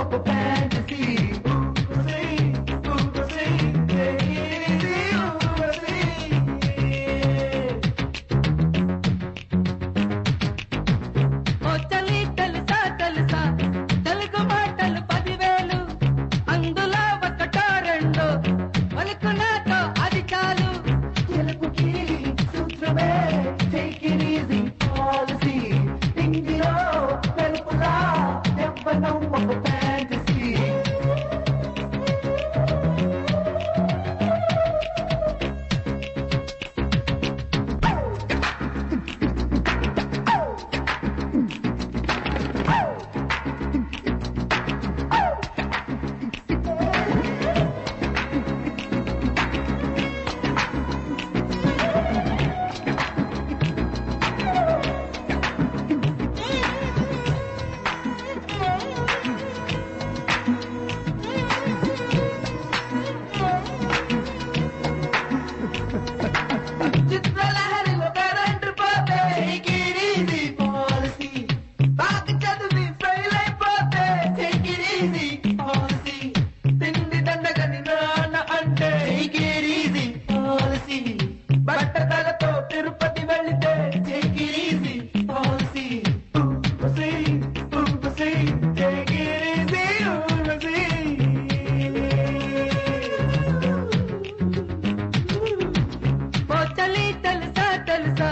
ఒక fantasy. Urvashi, Urvashi, take it easy, Urvashi. ఓ చలి తెలుసా తెలుసా తెలుగు మాటలు 10,000 అందులో ఒకటో రెండో పలుకునాకో అది చాలు. తెలుగుకి సూత్రమే take it easy policy. ఇంగిలో వెలుపులా యవ్వనం ఒక fantasy. చిత్రలహరిలో కరెంటు పోతే take it easy policy. బాగా చదివి ఫెయిల్ అయిపోతే take it easy policy. తిండి దండగని నాన్న అంటే take it easy policy. బట్టతలతో Tirupati వెళితే take it easy policy. Urvashi, Urvashi, take it easy, Urvashi. ఓ చలి తెలుసా తెలుసా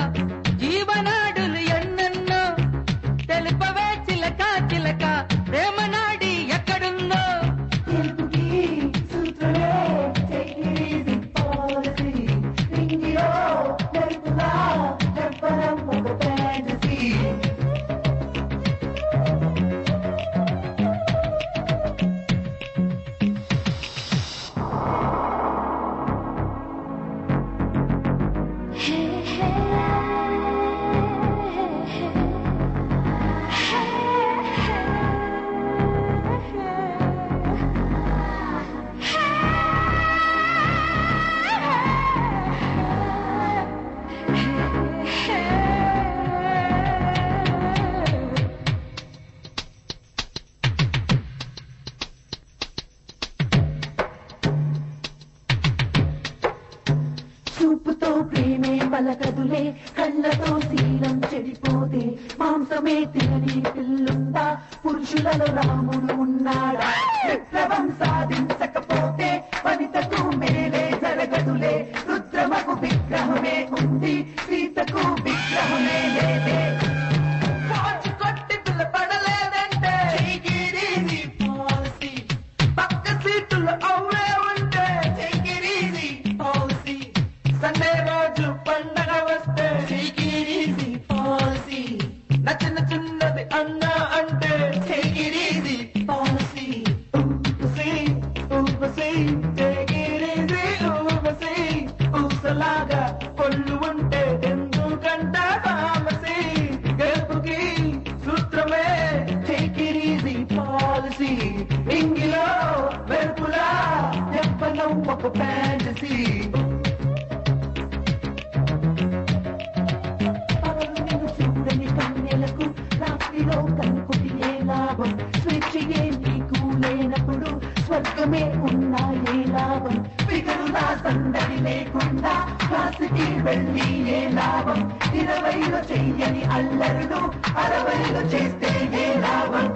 జీవనాడులు ఎన్నెన్నో తెలుపవే చిలక చిలక ప్రేమనాడి ఎక్కడుందో. తెలుగుకి సూత్రమే take it easy policy. ఇంగిలో వెలుపులా యవ్వనం ఒక fantasy. చూపుతో ప్రేమే పలకదులే కళ్ళతో శీలం చెడిపోతే మాంసమే తినని పిల్లుందా పురుషులలో రాముడు ఉన్నాడా విప్లవం సాధించకపోతే వనితకు మేలే జరగదులే రుద్రమకు విగ్రహమే ఉంది సీతకు విగ్రహమే లేదే కాచు కొట్టి పిల్ల పడలేదంటే take it easy policy. పక్క సీటులో అవే ఉంటే take it easy policy. Sunday రోజు పండగ వస్తే take it easy policy. నచ్చిన చిన్నది అన్నా అంటే take it easy policy. Urvashi, Urvashi, take it easy, Urvashi. ఊసలాగా కొళ్ళు ఉంటే ఎందుకంట ఫార్మసీ. గెలుపుకి సూత్రమే take it easy policy. ఇంగిలో వెలుపులా యవ్వనం ఒక fantasy. చూడని కన్నెలకు రాత్రిలో కనుకొట్టి ఏ లాభం స్వేచ్ఛయే నీకు లేనప్పుడు స్వర్గమే ఉన్నా ఏ లాభం ఫిగరులా సందడి లేకుండా క్లాసుకి వెళ్ళి ఏ లాభం 20లో చెయ్యని అల్లరులు 60లో చేస్తే ఏ లాభం.